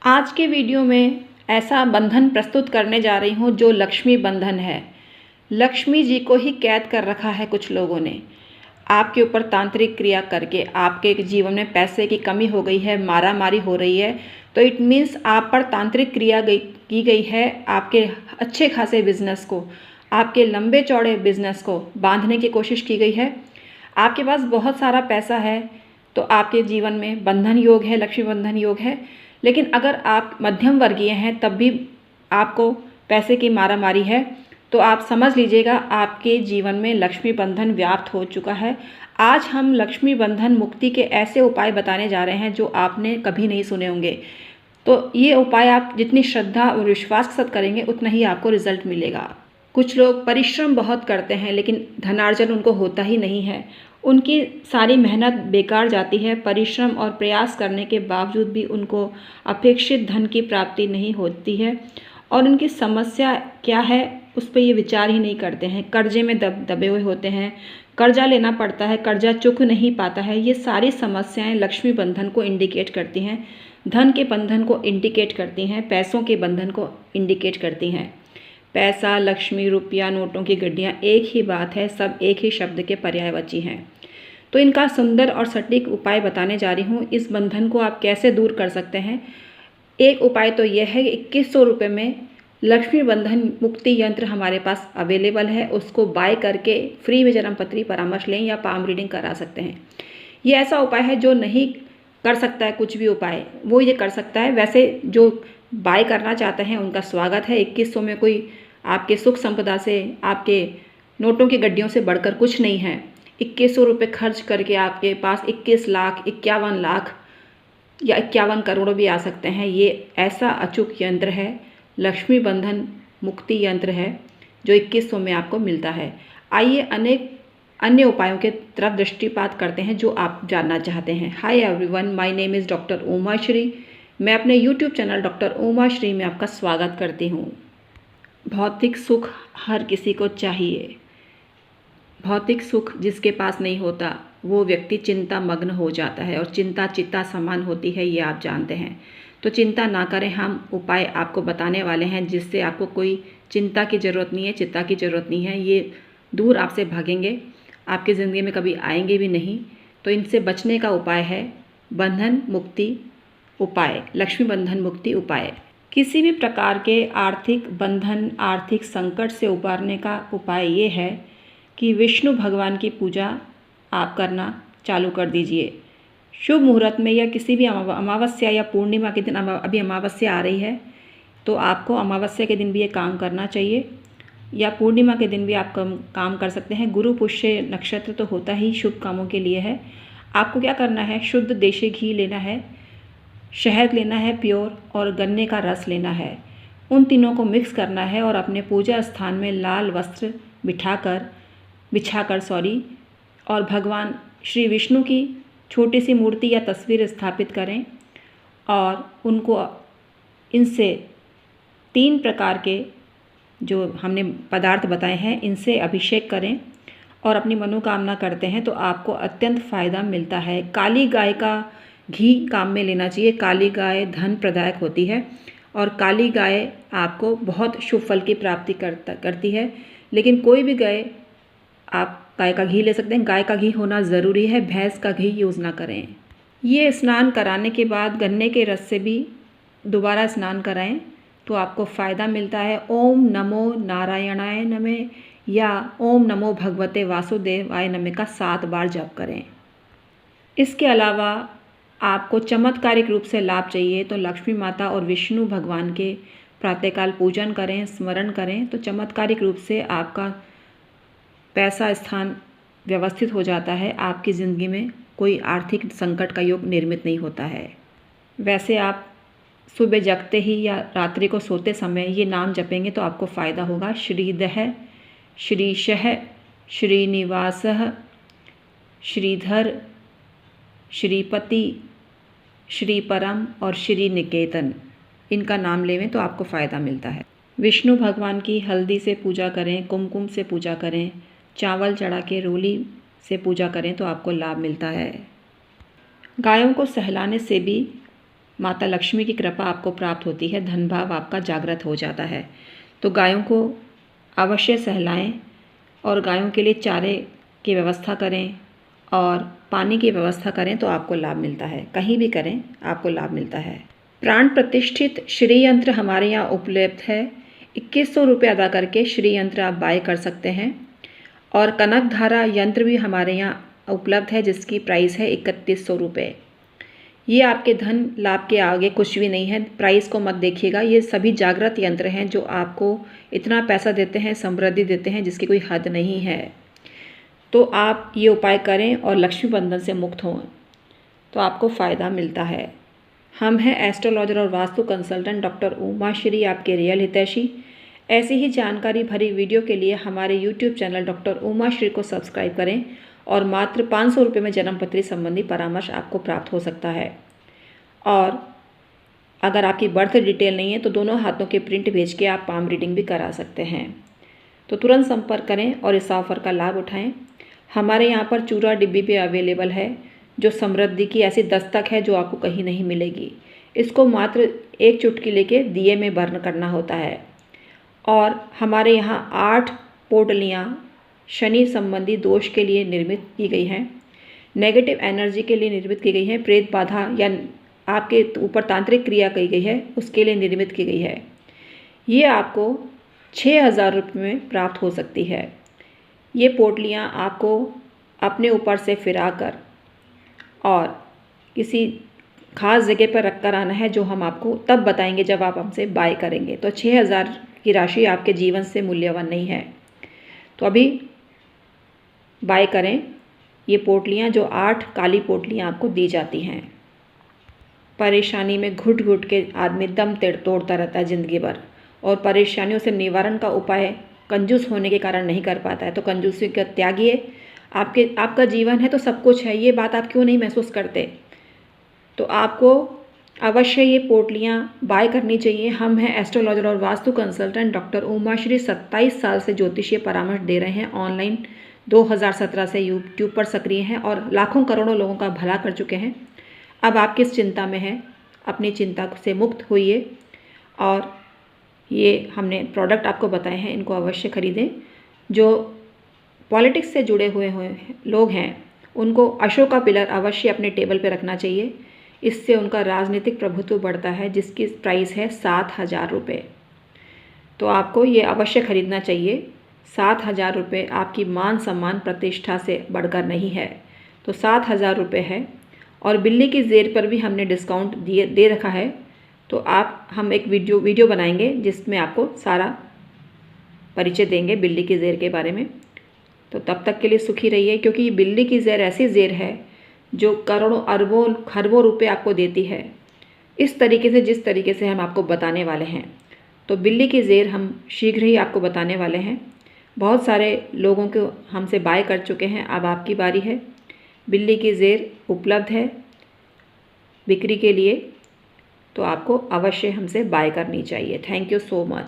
आज के वीडियो में ऐसा बंधन प्रस्तुत करने जा रही हूँ जो लक्ष्मी बंधन है। लक्ष्मी जी को ही कैद कर रखा है कुछ लोगों ने। आपके ऊपर तांत्रिक क्रिया करके आपके जीवन में पैसे की कमी हो गई है, मारामारी हो रही है, तो इट मीन्स आप पर तांत्रिक क्रिया की गई है। आपके अच्छे खासे बिजनेस को, आपके लंबे चौड़े बिजनेस को बांधने की कोशिश की गई है। आपके पास बहुत सारा पैसा है तो आपके जीवन में बंधन योग है, लक्ष्मी बंधन योग है। लेकिन अगर आप मध्यम वर्गीय हैं तब भी आपको पैसे की मारामारी है, तो आप समझ लीजिएगा आपके जीवन में लक्ष्मी बंधन व्याप्त हो चुका है। आज हम लक्ष्मी बंधन मुक्ति के ऐसे उपाय बताने जा रहे हैं जो आपने कभी नहीं सुने होंगे। तो ये उपाय आप जितनी श्रद्धा और विश्वास के साथ करेंगे उतना ही आपको रिजल्ट मिलेगा। कुछ लोग परिश्रम बहुत करते हैं लेकिन धनार्जन उनको होता ही नहीं है। उनकी सारी मेहनत बेकार जाती है। परिश्रम और प्रयास करने के बावजूद भी उनको अपेक्षित धन की प्राप्ति नहीं होती है। और उनकी समस्या क्या है उस पर ये विचार ही नहीं करते हैं। कर्जे में दबे हुए होते हैं, कर्जा लेना पड़ता है, कर्जा चुक नहीं पाता है। ये सारी समस्याएं लक्ष्मी बंधन को इंडिकेट करती हैं, धन के बंधन को इंडिकेट करती हैं, पैसों के बंधन को इंडिकेट करती हैं। पैसा, लक्ष्मी, रुपया, नोटों की गड्डियाँ एक ही बात है, सब एक ही शब्द के पर्यायवाची हैं। तो इनका सुंदर और सटीक उपाय बताने जा रही हूँ। इस बंधन को आप कैसे दूर कर सकते हैं। एक उपाय तो यह है कि 2100 रुपये में लक्ष्मी बंधन मुक्ति यंत्र हमारे पास अवेलेबल है। उसको बाय करके फ्री में जन्मपत्री परामर्श लें या पाम रीडिंग करा सकते हैं। ये ऐसा उपाय है जो नहीं कर सकता है कुछ भी उपाय, वो ये कर सकता है। वैसे जो बाय करना चाहते हैं उनका स्वागत है। 2100 में कोई आपके सुख संपदा से, आपके नोटों की गड्डियों से बढ़कर कुछ नहीं है। 2100 रुपये खर्च करके आपके पास 21 लाख, 51 लाख या 51 करोड़ भी आ सकते हैं। ये ऐसा अचूक यंत्र है, लक्ष्मी बंधन मुक्ति यंत्र है जो 2100 में आपको मिलता है। आइए अनेक अन्य उपायों के तरफ दृष्टिपात करते हैं जो आप जानना चाहते हैं। Hi everyone, my name is doctor Uma Shri. मैं अपने YouTube channel doctor Uma Shri में आपका स्वागत करती हूँ। भौतिक सुख हर किसी को चाहिए। भौतिक सुख जिसके पास नहीं होता वो व्यक्ति चिंता मग्न हो जाता है, और चिंता चित्ता समान होती है, ये आप जानते हैं। तो चिंता ना करें, हम उपाय आपको बताने वाले हैं जिससे आपको कोई चिंता की ज़रूरत नहीं है, चिंता की ज़रूरत नहीं है। ये दूर आपसे भागेंगे, आपकी ज़िंदगी में कभी आएंगे भी नहीं। तो इनसे बचने का उपाय है बंधन मुक्ति उपाय, लक्ष्मी बंधन मुक्ति उपाय। किसी भी प्रकार के आर्थिक बंधन, आर्थिक संकट से उबारने का उपाय ये है कि विष्णु भगवान की पूजा आप करना चालू कर दीजिए। शुभ मुहूर्त में या किसी भी अमावस्या या पूर्णिमा के दिन, अभी अमावस्या आ रही है तो आपको अमावस्या के दिन भी ये काम करना चाहिए, या पूर्णिमा के दिन भी आप काम कर सकते हैं। गुरु पुष्य नक्षत्र तो होता ही शुभ कामों के लिए है। आपको क्या करना है, शुद्ध देशी घी लेना है, शहद लेना है प्योर, और गन्ने का रस लेना है। उन तीनों को मिक्स करना है और अपने पूजा स्थान में लाल वस्त्र बिछाकर और भगवान श्री विष्णु की छोटी सी मूर्ति या तस्वीर स्थापित करें, और उनको इनसे 3 प्रकार के जो हमने पदार्थ बताए हैं इनसे अभिषेक करें और अपनी मनोकामना करते हैं तो आपको अत्यंत फ़ायदा मिलता है। काली गाय का घी काम में लेना चाहिए। काली गाय धन प्रदायक होती है और काली गाय आपको बहुत शुभ फल की प्राप्ति करती है। लेकिन कोई भी गाय, आप गाय का घी ले सकते हैं। गाय का घी होना ज़रूरी है, भैंस का घी यूज़ ना करें। ये स्नान कराने के बाद गन्ने के रस से भी दोबारा स्नान कराएं तो आपको फ़ायदा मिलता है। ओम नमो नारायणाय नमः या ओम नमो भगवते वासुदेवाय नमः का 7 बार जप करें। इसके अलावा आपको चमत्कारिक रूप से लाभ चाहिए तो लक्ष्मी माता और विष्णु भगवान के प्रातःकाल पूजन करें, स्मरण करें, तो चमत्कारिक रूप से आपका पैसा स्थान व्यवस्थित हो जाता है। आपकी ज़िंदगी में कोई आर्थिक संकट का योग निर्मित नहीं होता है। वैसे आप सुबह जगते ही या रात्रि को सोते समय ये नाम जपेंगे तो आपको फ़ायदा होगा। श्रीदह, श्रीशः, श्रीनिवासः, श्रीधर, श्रीपति, श्रीपरम और श्री निकेतन, इनका नाम लेवें तो आपको फ़ायदा मिलता है। विष्णु भगवान की हल्दी से पूजा करें, कुमकुम से पूजा करें, चावल चढ़ा के रोली से पूजा करें तो आपको लाभ मिलता है। गायों को सहलाने से भी माता लक्ष्मी की कृपा आपको प्राप्त होती है, धन भाव आपका जागृत हो जाता है। तो गायों को अवश्य सहलाएं और गायों के लिए चारे की व्यवस्था करें और पानी की व्यवस्था करें तो आपको लाभ मिलता है। कहीं भी करें आपको लाभ मिलता है। प्राण प्रतिष्ठित श्री यंत्र हमारे यहाँ उपलब्ध है। 2100 रुपये अदा करके श्री यंत्र आप बाय कर सकते हैं। और कनक धारा यंत्र भी हमारे यहाँ उपलब्ध है जिसकी प्राइस है 3100 रुपये। ये आपके धन लाभ के आगे कुछ भी नहीं है, प्राइस को मत देखिएगा। ये सभी जागृत यंत्र हैं जो आपको इतना पैसा देते हैं, समृद्धि देते हैं जिसकी कोई हद नहीं है। तो आप ये उपाय करें और लक्ष्मी बंधन से मुक्त हों तो आपको फ़ायदा मिलता है। हम हैं एस्ट्रोलॉजर और वास्तु कंसल्टेंट डॉक्टर उमा श्री, आपके रियल हितैषी। ऐसी ही जानकारी भरी वीडियो के लिए हमारे YouTube channel doctor Uma Shri को सब्सक्राइब करें और मात्र 500 रुपये में जन्मपत्री संबंधी परामर्श आपको प्राप्त हो सकता है। और अगर आपकी बर्थ डिटेल नहीं है तो दोनों हाथों के प्रिंट भेज के आप पाम रीडिंग भी करा सकते हैं। तो तुरंत संपर्क करें और इस ऑफ़र का लाभ उठाएं। हमारे यहाँ पर चूरा डिब्बी भी अवेलेबल है जो समृद्धि की ऐसी दस्तक है जो आपको कहीं नहीं मिलेगी। इसको मात्र एक चुटकी लेके दिए में बर्न करना होता है। और हमारे यहाँ 8 पोटलियाँ शनि संबंधी दोष के लिए निर्मित की गई हैं, नेगेटिव एनर्जी के लिए निर्मित की गई है, प्रेत बाधा या आपके ऊपर तांत्रिक क्रिया की गई है उसके लिए निर्मित की गई है। ये आपको 6000 रुपये में प्राप्त हो सकती है। ये पोटलियाँ आपको अपने ऊपर से फिरा कर और किसी खास जगह पर रख कर आना है जो हम आपको तब बताएंगे जब आप हमसे बाय करेंगे। तो 6000 की राशि आपके जीवन से मूल्यवान नहीं है। तो अभी बाय करें ये पोटलियाँ जो 8 काली पोटलियाँ आपको दी जाती हैं। परेशानी में घुट घुट के आदमी दम तोड़ता रहता है ज़िंदगी भर और परेशानियों से निवारण का उपाय कंजूस होने के कारण नहीं कर पाता है। तो कंजूसी का त्यागिए। आपका जीवन है तो सब कुछ है, ये बात आप क्यों नहीं महसूस करते? तो आपको अवश्य ये पोटलियाँ बाय करनी चाहिए। हम हैं एस्ट्रोलॉजर और वास्तु कंसल्टेंट डॉक्टर उमा श्री, 27 साल से ज्योतिषीय परामर्श दे रहे हैं। ऑनलाइन 2017 से यूट्यूब पर सक्रिय हैं और लाखों करोड़ों लोगों का भला कर चुके हैं। अब आप किस चिंता में हैं? अपनी चिंता से मुक्त होइए और ये हमने प्रोडक्ट आपको बताए हैं, इनको अवश्य खरीदें। जो पॉलिटिक्स से जुड़े हुए लोग हैं उनको अशोका पिलर अवश्य अपने टेबल पर रखना चाहिए। इससे उनका राजनीतिक प्रभुत्व बढ़ता है जिसकी प्राइस है 7000 रुपये। तो आपको ये अवश्य खरीदना चाहिए। 7000 रुपये आपकी मान सम्मान प्रतिष्ठा से बढ़कर नहीं है। तो 7000 रुपये है। और बिल्ली की ज़ेर पर भी हमने डिस्काउंट दे रखा है। तो हम एक वीडियो बनाएंगे जिसमें आपको सारा परिचय देंगे बिल्ली की ज़ेर के बारे में। तो तब तक के लिए सुखी रहिए, क्योंकि ये बिल्ली की ज़ेर ऐसी ज़ेर है जो करोड़ों अरबों खरबों रुपए आपको देती है, इस तरीके से जिस तरीके से हम आपको बताने वाले हैं। तो बिल्ली की ज़ेर हम शीघ्र ही आपको बताने वाले हैं। बहुत सारे लोगों को हमसे बाय कर चुके हैं, अब आपकी बारी है। बिल्ली की ज़ेर उपलब्ध है बिक्री के लिए, तो आपको अवश्य हमसे बाय करनी चाहिए। Thank you so much.